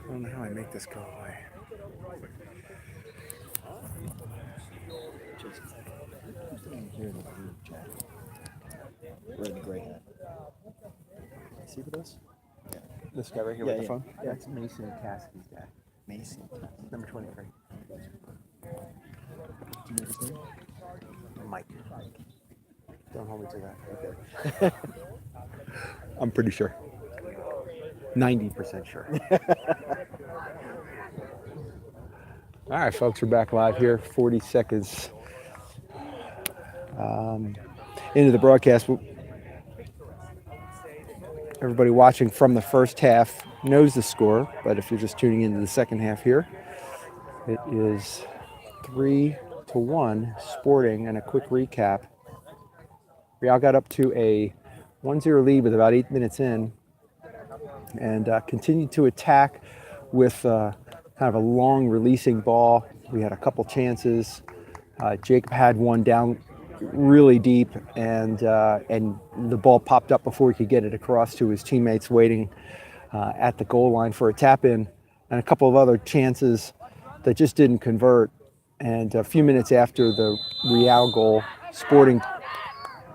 don't know how I make this go away. Red and gray hat. See for this? Yeah. This guy right here Yeah, with the yeah. phone? Yeah. That's Mason Caskey's guy. Mason. Number 23. Do you know his name? Mike. Don't hold me to that. Okay. I'm pretty sure. 90% sure. All right, folks, we're back live here. 40 seconds into the broadcast. Everybody watching from the first half knows the score, but if you're just tuning into the second half here, it is 3-1 Sporting. And a quick recap. Real got up to a 1-0 lead with about 8 minutes in and continued to attack with kind of a long releasing ball. We had a couple chances. Jacob had one down really deep, and the ball popped up before he could get it across to his teammates waiting at the goal line for a tap in, and a couple of other chances that just didn't convert. And a few minutes after the Real goal, Sporting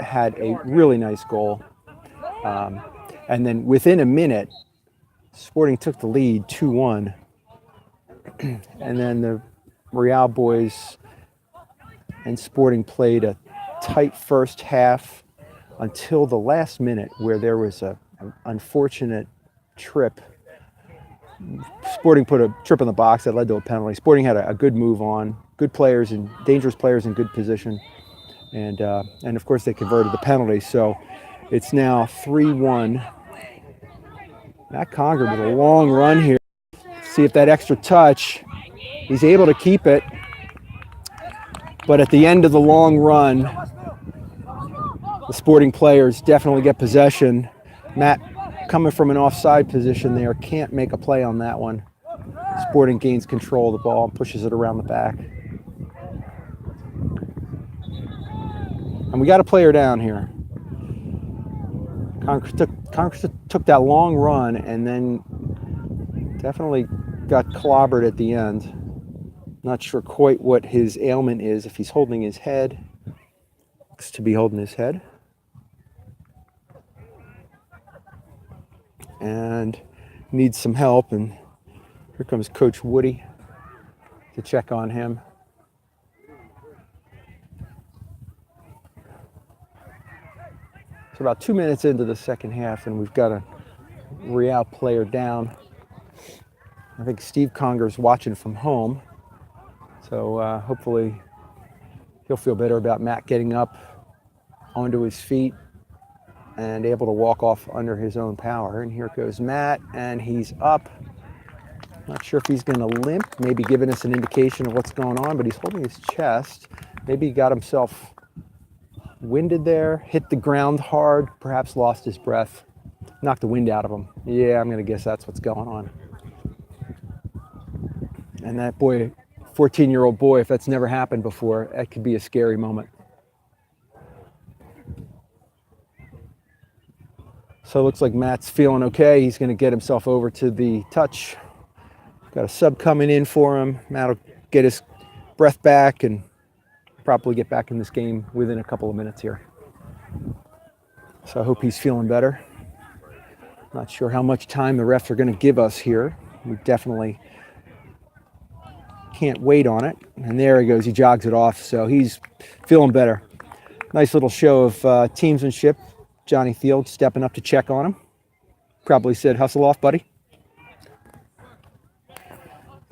had a really nice goal. And then within a minute, Sporting took the lead 2-1. And then the Real boys and Sporting played a tight first half until the last minute, where there was an unfortunate trip. Sporting put a trip in the box that led to a penalty. Sporting had a good move on, good players and dangerous players in good position. And of course they converted the penalty. So it's now 3-1. Matt Conger with a long run here. See if that extra touch, he's able to keep it. But at the end of the long run, the Sporting players definitely get possession. Matt, coming from an offside position there, can't make a play on that one. Sporting gains control of the ball and pushes it around the back. And we got a player down here. Conger took that long run and then definitely got clobbered at the end. Not sure quite what his ailment is. If he's holding his head, looks to be holding his head. And needs some help. And here comes Coach Woody to check on him. So about 2 minutes into the second half, and we've got a Real player down. I think Steve Conger's watching from home. So hopefully he'll feel better about Matt getting up onto his feet and able to walk off under his own power. And here goes Matt, and he's up. Not sure if he's going to limp, maybe giving us an indication of what's going on, but he's holding his chest. Maybe he got himself winded there, hit the ground hard, perhaps lost his breath, knocked the wind out of him. Yeah, I'm going to guess that's what's going on. And that boy, 14-year-old boy, if that's never happened before, that could be a scary moment. So it looks like Matt's feeling okay. He's going to get himself over to the touch. Got a sub coming in for him. Matt will get his breath back and probably get back in this game within a couple of minutes here. So I hope he's feeling better. Not sure how much time the refs are going to give us here. We definitely can't wait on it. And there he goes. He jogs it off. So he's feeling better. Nice little show of teamsmanship. Johnny Field stepping up to check on him. Probably said, hustle off, buddy.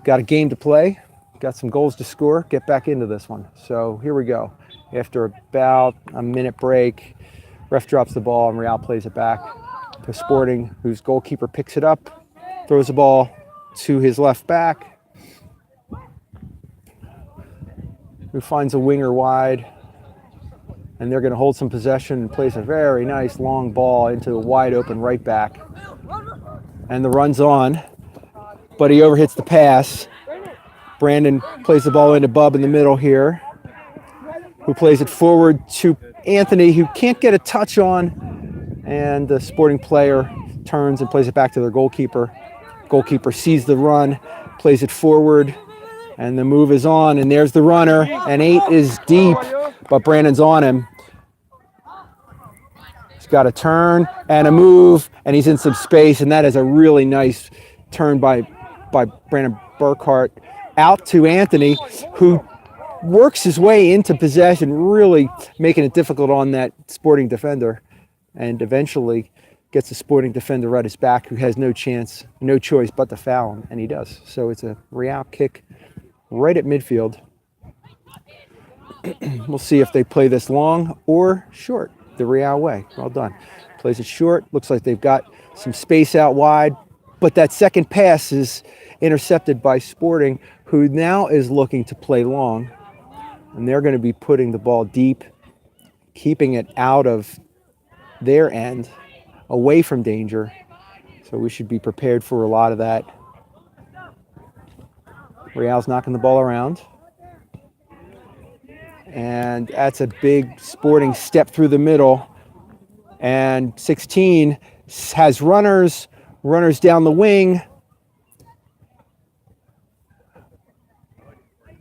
Got a game to play. Got some goals to score. Get back into this one. So here we go. After about a minute break, ref drops the ball and Real plays it back to Sporting, whose goalkeeper picks it up, throws the ball to his left back, who finds a winger wide, and they're going to hold some possession and plays a very nice long ball into a wide open right back. And the run's on, but he overhits the pass. Brandon plays the ball into Bub in the middle here, who plays it forward to Anthony, who can't get a touch on, and the Sporting player turns and plays it back to their goalkeeper. Goalkeeper sees the run, plays it forward, and the move is on, and there's the runner, and 8 is deep, but Brandon's on him. He's got a turn and a move, and he's in some space, and that is a really nice turn by Brandon Burkhart out to Anthony, who works his way into possession, really making it difficult on that Sporting defender, and eventually gets the Sporting defender at his back, who has no choice but to foul him, and he does. So it's a Real kick right at midfield. We'll see if they play this long or short, the Real way. Well done. Plays it short. Looks like they've got some space out wide, but that second pass is intercepted by Sporting, who now is looking to play long, and they're going to be putting the ball deep, keeping it out of their end, away from danger. So we should be prepared for a lot of that. Real's knocking the ball around. And that's a big Sporting step through the middle. And 16 has runners down the wing.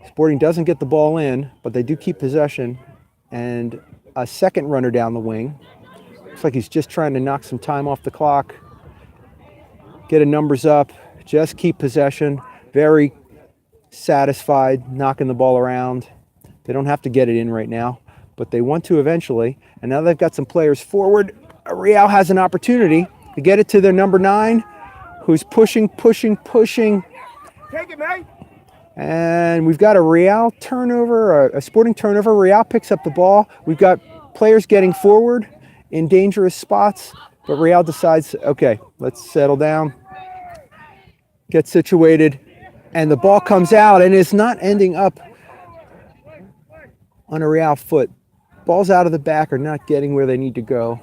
Sporting doesn't get the ball in, but they do keep possession. And a second runner down the wing. Looks like he's just trying to knock some time off the clock. Get a numbers up, just keep possession. Very satisfied knocking the ball around. They don't have to get it in right now, but they want to eventually. And now they've got some players forward. Real has an opportunity to get it to their number 9, who's pushing. Take it, mate. And we've got a Real turnover, a Sporting turnover. Real picks up the ball. We've got players getting forward in dangerous spots, but Real decides, okay, let's settle down, get situated, and the ball comes out and it's not ending up on a Real foot. Balls out of the back are not getting where they need to go.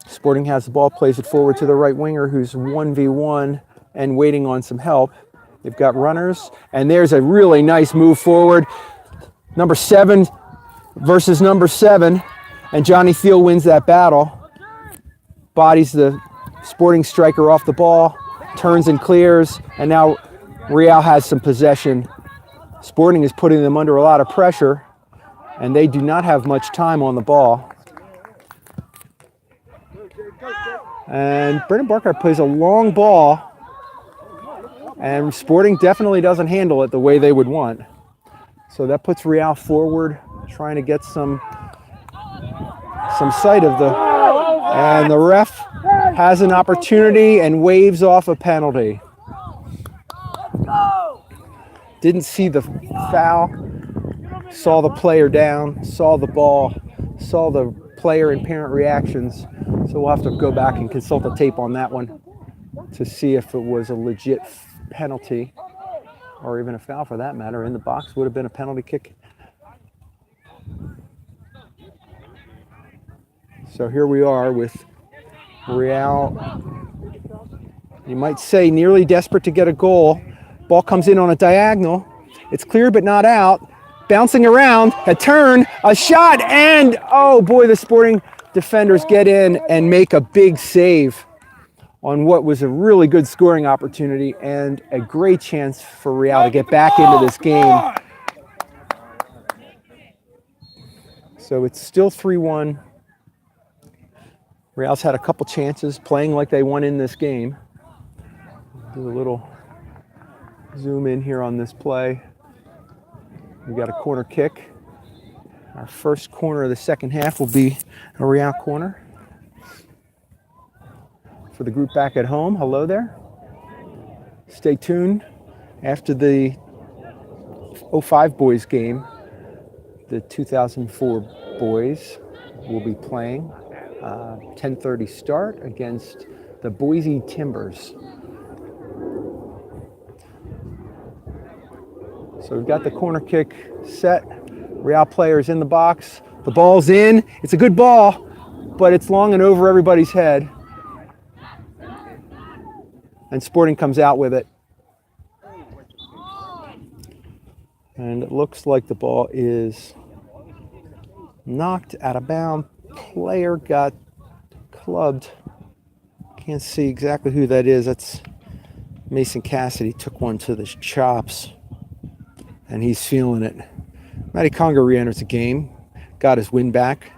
Sporting has the ball, plays it forward to the right winger, who's 1v1 and waiting on some help. They've got runners, and there's a really nice move forward. Number 7 versus number 7, and Johnny Thiel wins that battle. Bodies the Sporting striker off the ball, turns and clears, and now Real has some possession. Sporting is putting them under a lot of pressure, and they do not have much time on the ball. And Brendan Barkart plays a long ball, and Sporting definitely doesn't handle it the way they would want. So that puts Real forward, trying to get some sight of and the ref has an opportunity and waves off a penalty. Didn't see the foul, saw the player down, saw the ball, saw the player and parent reactions. So we'll have to go back and consult the tape on that one to see if it was a legit penalty, or even a foul for that matter. In the box would have been a penalty kick. So here we are with Real, you might say, nearly desperate to get a goal. Ball comes in on a diagonal. It's clear but not out. Bouncing around, a turn, a shot, and oh boy, the Sporting defenders get in and make a big save on what was a really good scoring opportunity and a great chance for Real to get back into this game. So it's still 3-1. Real's had a couple chances, playing like they won in this game. Do a little zoom in here on this play. We got a corner kick. Our first corner of the second half will be a Real corner. For the group back at home, hello there. Stay tuned. After the 05 boys game, the 2004 boys will be playing 10:30 start against the Boise Timbers. So we've got the corner kick set. Real players in the box. The ball's in. It's a good ball, but it's long and over everybody's head. And Sporting comes out with it. And it looks like the ball is knocked out of bounds. Player got clubbed. Can't see exactly who that is. That's Mason Cassidy. Took one to the chops, and he's feeling it. Matty Conger re-enters the game. Got his win back.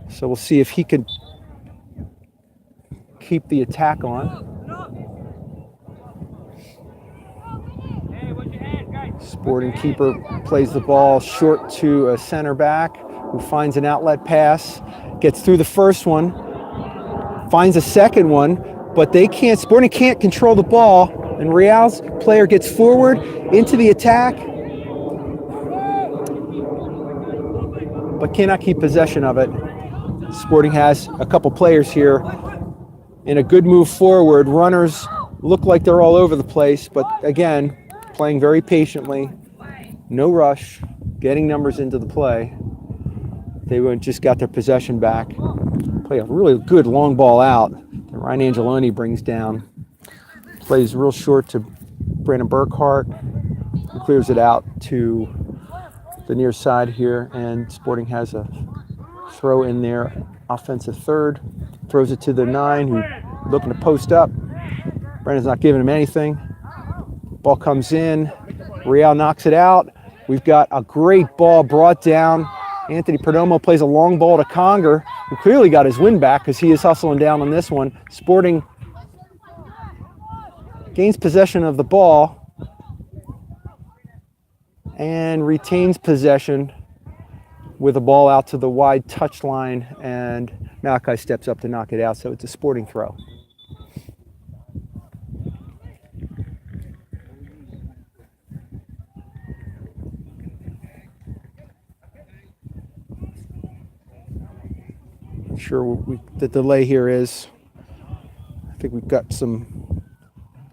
So we'll see if he can keep the attack on. Sporting keeper plays the ball short to a center back who finds an outlet pass, gets through the first one, finds a second one, but Sporting can't control the ball, and Real's player gets forward into the attack, but cannot keep possession of it. Sporting has a couple players here in a good move forward. Runners look like they're all over the place, but again, playing very patiently, no rush, getting numbers into the play. They just got their possession back. Play a really good long ball out that Ryan Angeloni brings down. Plays real short to Brandon Burkhart, who clears it out to the near side here, and Sporting has a throw in there, offensive third. Throws it to the 9, who looking to post up. Brandon's not giving him anything. Ball comes in. Real knocks it out. We've got a great ball brought down. Anthony Perdomo plays a long ball to Conger, who clearly got his win back because he is hustling down on this one. Sporting gains possession of the ball and retains possession with a ball out to the wide touchline, and Malachi steps up to knock it out, so it's a Sporting throw. Not sure what the delay here is. I think we've got some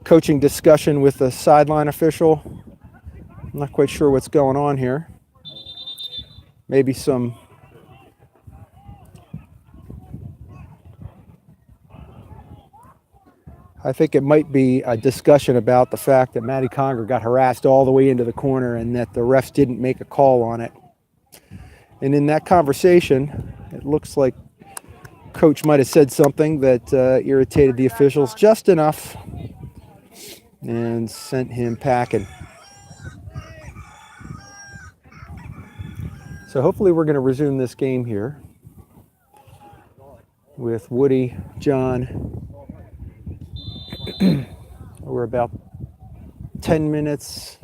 coaching discussion with the sideline official. I'm not quite sure what's going on here. Maybe some I think it might be a discussion about the fact that Matty Conger got harassed all the way into the corner and that the refs didn't make a call on it. And in that conversation, it looks like Coach might have said something that irritated the officials just enough and sent him packing. So hopefully we're going to resume this game here with Woody, John. We're about 10 minutes,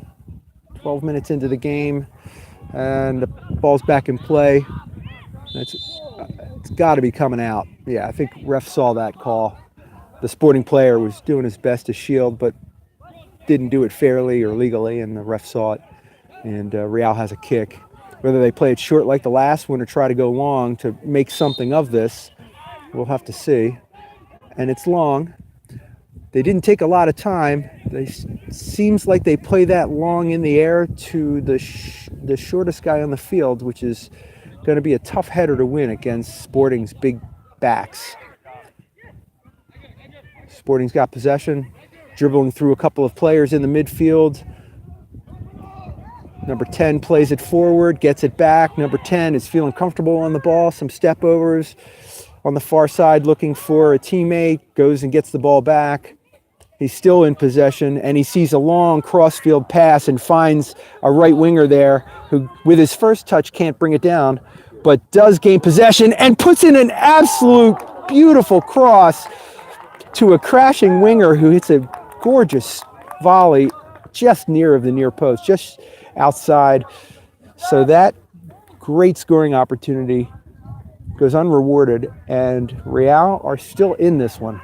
12 minutes into the game, and the ball's back in play. It's got to be coming out. Yeah, I think ref saw that call. The Sporting player was doing his best to shield, but didn't do it fairly or legally, and the ref saw it. And Real has a kick. Whether they play it short like the last one or try to go long to make something of this, we'll have to see. And it's long. They didn't take a lot of time. Seems like they play that long in the air to the shortest guy on the field, which is going to be a tough header to win against Sporting's big backs. Sporting's got possession, dribbling through a couple of players in the midfield. Number 10 plays it forward, gets it back. Number 10 is feeling comfortable on the ball. Some step overs on the far side looking for a teammate. Goes and gets the ball back. He's still in possession, and he sees a long cross-field pass and finds a right winger there who, with his first touch, can't bring it down, but does gain possession and puts in an absolute beautiful cross to a crashing winger who hits a gorgeous volley just near the near post, just outside. So that great scoring opportunity goes unrewarded, and Real are still in this one.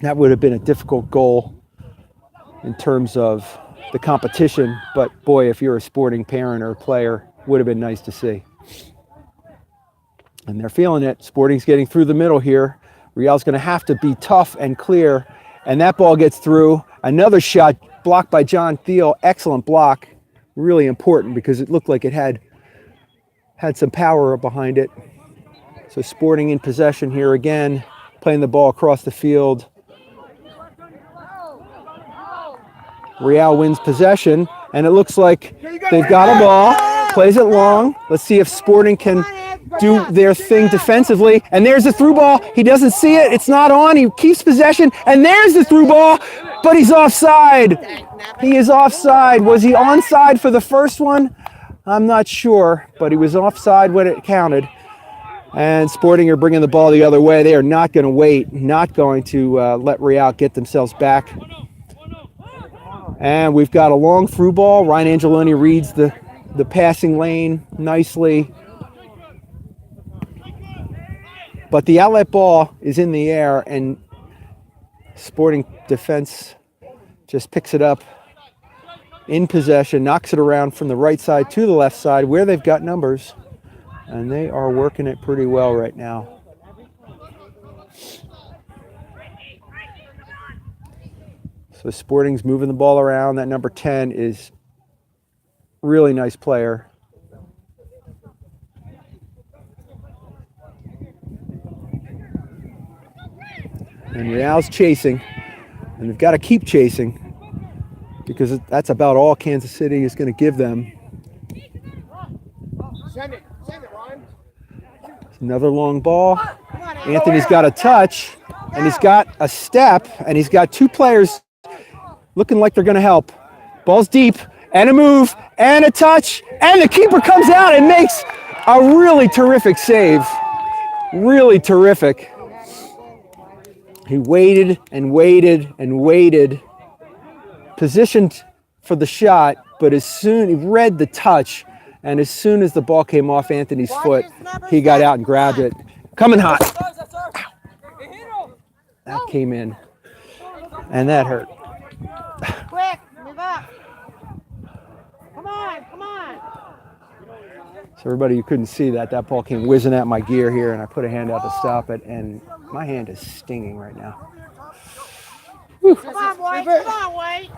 That would have been a difficult goal in terms of the competition, but boy, if you're a Sporting parent or a player, would have been nice to see. And they're feeling it. Sporting's getting through the middle here. Real's going to have to be tough and clear, and that ball gets through. Another shot blocked by John Thiel. Excellent block. Really important because it looked like it had some power behind it. So Sporting in possession here again, playing the ball across the field. Real wins possession, and it looks like they've got a ball, plays it long. Let's see if Sporting can do their thing defensively. And there's the through ball. He doesn't see it. It's not on. He keeps possession. And there's the through ball, but he's offside. He is offside. Was he onside for the first one? I'm not sure, but he was offside when it counted. And Sporting are bringing the ball the other way. They are not going to wait, not going to let Real get themselves back. And we've got a long through ball. Ryan Angeloni reads the passing lane nicely. But the outlet ball is in the air, and Sporting defense just picks it up in possession, knocks it around from the right side to the left side where they've got numbers. And they are working it pretty well right now. So Sporting's moving the ball around. That number 10 is really nice player. And Real's chasing. And they've got to keep chasing because that's about all Kansas City is going to give them. Another long ball. Anthony's got a touch, and he's got a step, and he's got two players looking like they're going to help. Ball's deep, and a move, and a touch, and the keeper comes out and makes a really terrific save. Really terrific. He waited and waited and waited, positioned for the shot, but as soon he read the touch, and as soon as the ball came off Anthony's foot, he got out and grabbed it. Coming hot. That came in, and that hurt. Quick, move up. Come on, come on. So everybody, you couldn't see that. That ball came whizzing at my gear here, and I put a hand out to stop it, and my hand is stinging right now. Whew. Come on, White. Come on, White.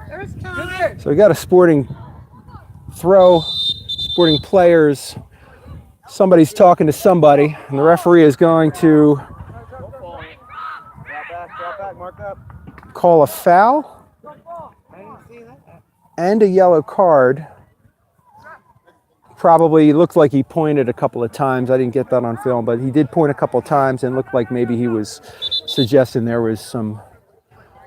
There's time. So we got a Sporting throw, Sporting players. Somebody's talking to somebody, and the referee is going to call a foul and a yellow card. Probably looked like he pointed a couple of times. I didn't get that on film, but he did point a couple of times and looked like maybe he was suggesting there was some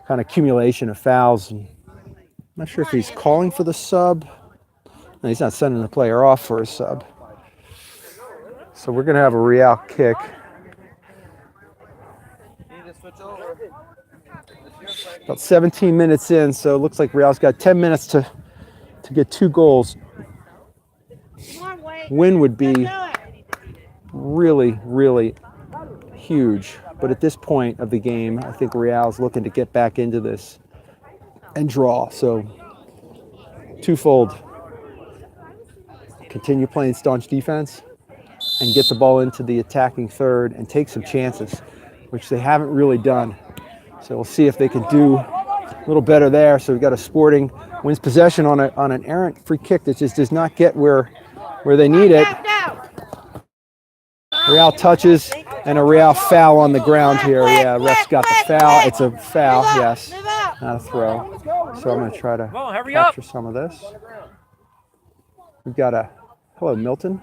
kind of accumulation of fouls. And I'm not sure if he's calling for the sub. No, he's not sending the player off for a sub. So we're going to have a Real kick. About 17 minutes in, so it looks like Real's got 10 minutes to get 2 goals. Win would be really, really huge. But at this point of the game, I think Real's looking to get back into this and draw. So twofold. Continue playing staunch defense and get the ball into the attacking third and take some chances, which they haven't really done. So we'll see if they can do a little better there. So we've got a Sporting wins possession on an errant free kick that just does not get where they need it. Real touches and a Real foul on the ground here. Yeah, ref's got the foul. It's a foul, yes, not a throw. So I'm going to try to capture some of this. We've got a, hello Milton.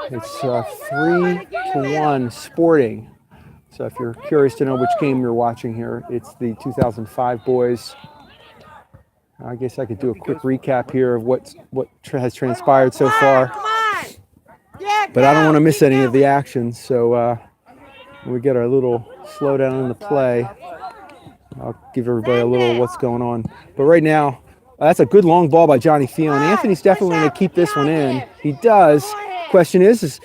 It's 3-1 Sporting. So if you're curious to know which game you're watching here, it's the 2005 boys. I guess I could do a quick recap here of what has transpired so far. But I don't want to miss any of the action, so we get our little slowdown in the play. I'll give everybody a little what's going on. But right now, that's a good long ball by Johnny Thion. Anthony's definitely going to keep this one in. He does. Question is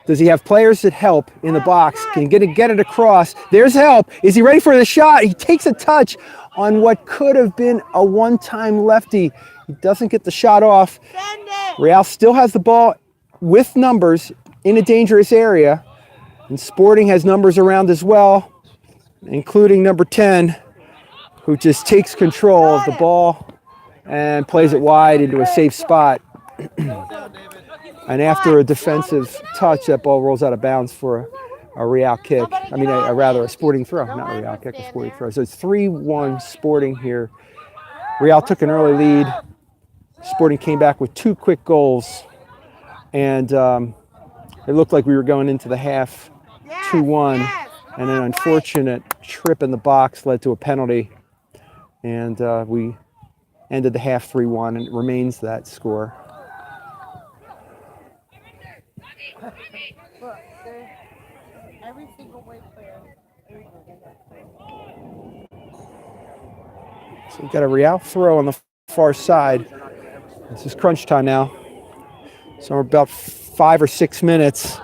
does he have players that help in the box? Can he get it across? There's help. Is he ready for the shot? He takes a touch on what could have been a one-time lefty. He doesn't get the shot off. Real still has the ball with numbers in a dangerous area. And Sporting has numbers around as well, including number 10, who just takes control of the ball and plays it wide into a safe spot. And after a defensive touch, that ball rolls out of bounds for a Real kick. I mean, rather a Sporting throw, not a Real kick, a Sporting throw. So it's 3-1 Sporting here. Real took an early lead. Sporting came back with 2 quick goals. And It looked like we were going into the half 2-1, and an unfortunate trip in the box led to a penalty, and we ended the half 3-1, and it remains that score. Every single way player. So we've got a Real throw on the far side. This is crunch time now. So we're about 5 or 6 minutes.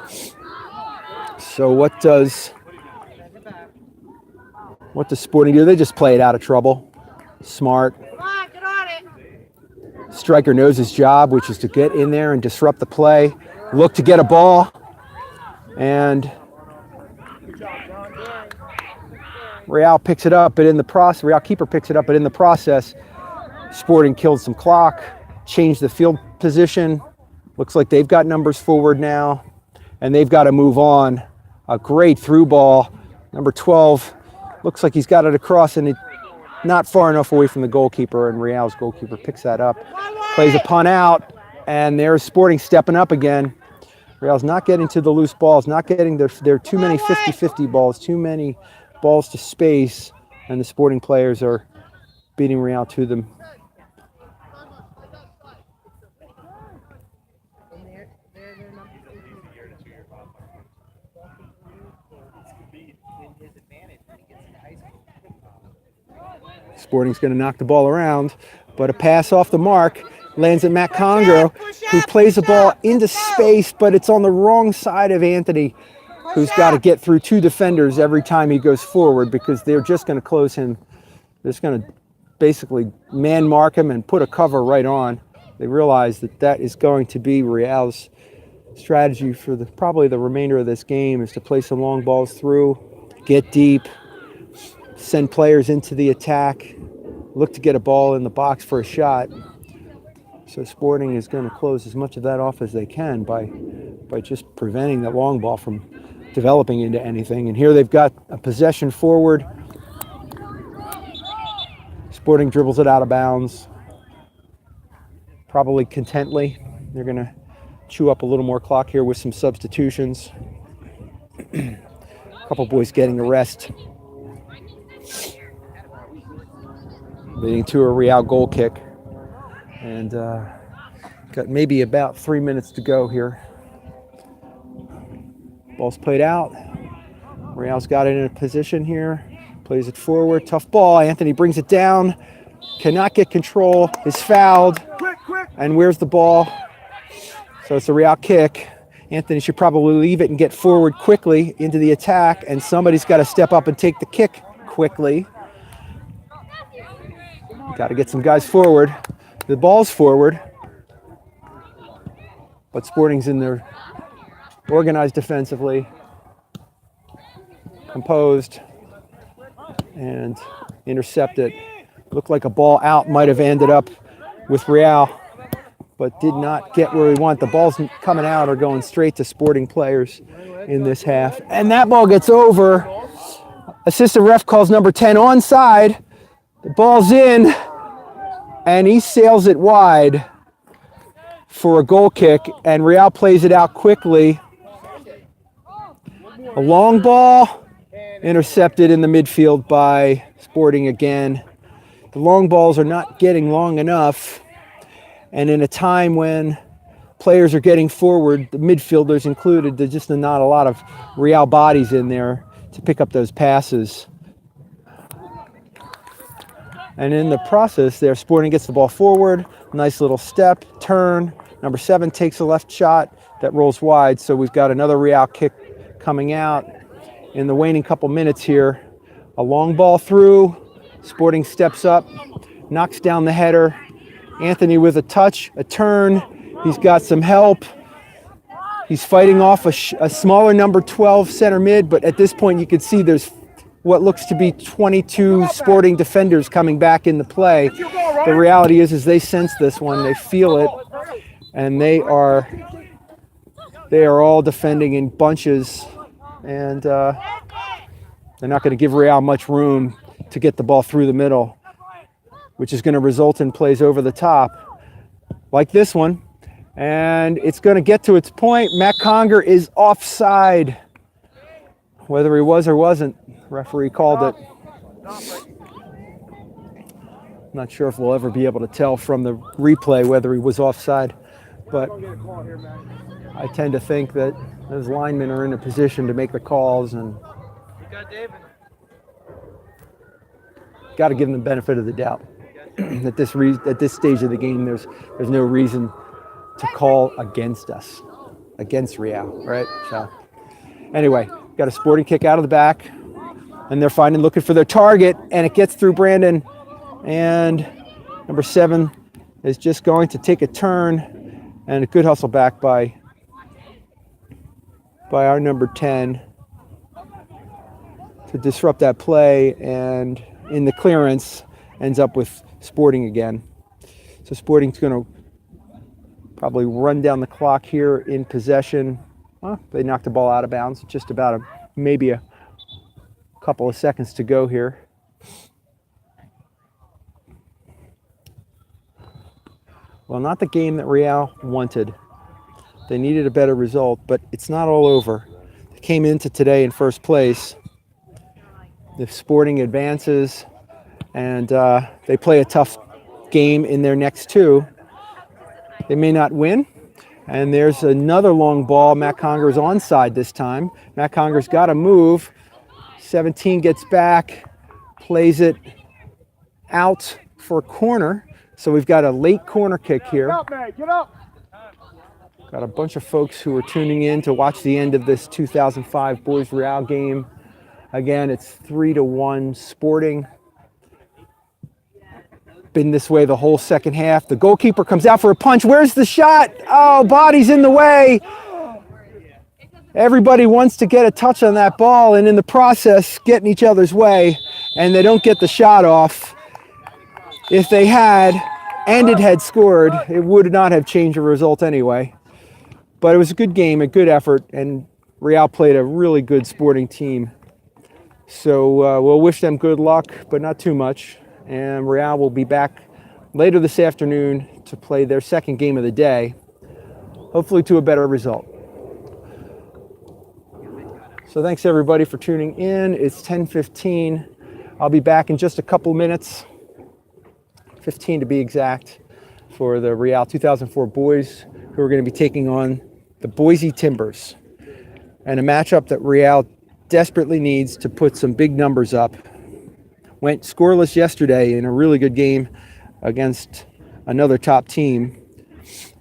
So what does Sporting do? They just play it out of trouble. Smart. Come on, get on it. Striker knows his job, which is to get in there and disrupt the play. Look to get a ball. And Real picks it up, but in the process, Real keeper picks it up, but in the process, Sporting killed some clock, changed the field position. Looks like they've got numbers forward now, and they've got to move on. A great through ball. Number 12 looks like he's got it across, and not far enough away from the goalkeeper, and Real's goalkeeper picks that up. Plays a punt out, and there's Sporting stepping up again. Real's not getting to the loose balls, not getting there are too many 50-50 balls, too many balls to space, and the Sporting players are beating Real to them. Sporting's going to knock the ball around, but a pass off the mark lands at Matt Congro, who plays the ball into space, but it's on the wrong side of Anthony, who's got to get through 2 defenders every time he goes forward, because they're just going to close him. They're just going to basically man mark him and put a cover right on. They realize that that is going to be Real's strategy for probably the remainder of this game, is to play some long balls through, get deep, send players into the attack, look to get a ball in the box for a shot. So Sporting is going to close as much of that off as they can by just preventing the long ball from developing into anything. And here they've got a possession forward. Sporting dribbles it out of bounds, probably contently. They're going to chew up a little more clock here with some substitutions. A couple boys getting a rest, leading to a Real goal kick. And got maybe about 3 minutes to go here. Ball's played out. Real's got it in a position here. Plays it forward. Tough ball. Anthony brings it down. Cannot get control. Is fouled. And where's the ball? So it's a Real kick. Anthony should probably leave it and get forward quickly into the attack. And somebody's got to step up and take the kick quickly. Got to get some guys forward. The ball's forward, but Sporting's in there, organized defensively, composed, and intercepted. Looked like a ball out might have ended up with Real, but did not get where we want. The balls coming out are going straight to Sporting players in this half. And that ball gets over. Assistant ref calls number 10 onside. The ball's in. And he sails it wide for a goal kick, and Real plays it out quickly. A long ball intercepted in the midfield by Sporting again. The long balls are not getting long enough, and in a time when players are getting forward, the midfielders included, there's just not a lot of Real bodies in there to pick up those passes. And in the process there, Sporting gets the ball forward, nice little step, turn. Number 7 takes a left shot that rolls wide, so we've got another Real kick coming out. In the waning couple minutes here, a long ball through. Sporting steps up, knocks down the header. Anthony with a touch, a turn. He's got some help. He's fighting off a smaller number 12 center mid, but at this point you can see there's what looks to be 22 Sporting defenders coming back into play. The reality is they sense this one, they feel it, and they are all defending in bunches, and they're not going to give Real much room to get the ball through the middle, which is going to result in plays over the top, like this one. And it's going to get to its point. Matt Conger is offside. Whether he was or wasn't, referee called it. Not sure if we'll ever be able to tell from the replay whether he was offside, but I tend to think that those linemen are in a position to make the calls, and got to give them the benefit of the doubt. At this stage of the game, there's no reason to call against us, against Real, right? So anyway, got a Sporting kick out of the back, and they're looking for their target, and it gets through Brandon, and number 7 is just going to take a turn, and a good hustle back by our number 10 to disrupt that play, and in the clearance ends up with Sporting again. So Sporting's going to probably run down the clock here in possession. Well, they knocked the ball out of bounds. Just about maybe a couple of seconds to go here. Well, not the game that Real wanted. They needed a better result, but it's not all over. They came into today in first place. If Sporting advances and they play a tough game in their next 2, they may not win. And there's another long ball. Matt Conger's onside this time. Matt Conger's got to move. 17 gets back, plays it out for a corner. So we've got a late corner kick here. Get up, man. Get up. Got a bunch of folks who are tuning in to watch the end of this 2005 Boys Real game. Again, it's 3-1 Sporting. Been this way the whole second half. The goalkeeper comes out for a punch. Where's the shot? Oh, body's in the way. Everybody wants to get a touch on that ball, and in the process, getting each other's way, and they don't get the shot off. If they had, and it had scored, it would not have changed the result anyway. But it was a good game, a good effort, and Real played a really good Sporting team. So we'll wish them good luck, but not too much. And Real will be back later this afternoon to play their second game of the day, hopefully to a better result. So thanks everybody for tuning in. It's 10:15. I'll be back in just a couple minutes, 15 to be exact, for the Real 2004 boys, who are going to be taking on the Boise Timbers, and a matchup that Real desperately needs to put some big numbers up. Went scoreless yesterday in a really good game against another top team.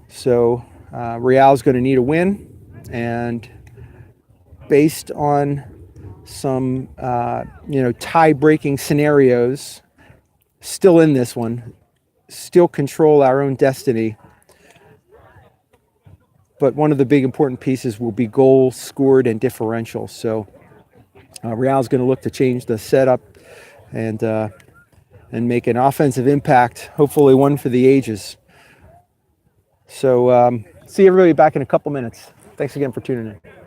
So Real's going to need a win, and based on some tie-breaking scenarios, still in this one, still control our own destiny. But one of the big important pieces will be goals scored and differential. So Real's going to look to change the setup and make an offensive impact, hopefully one for the ages. So see everybody back in a couple minutes. Thanks again for tuning in.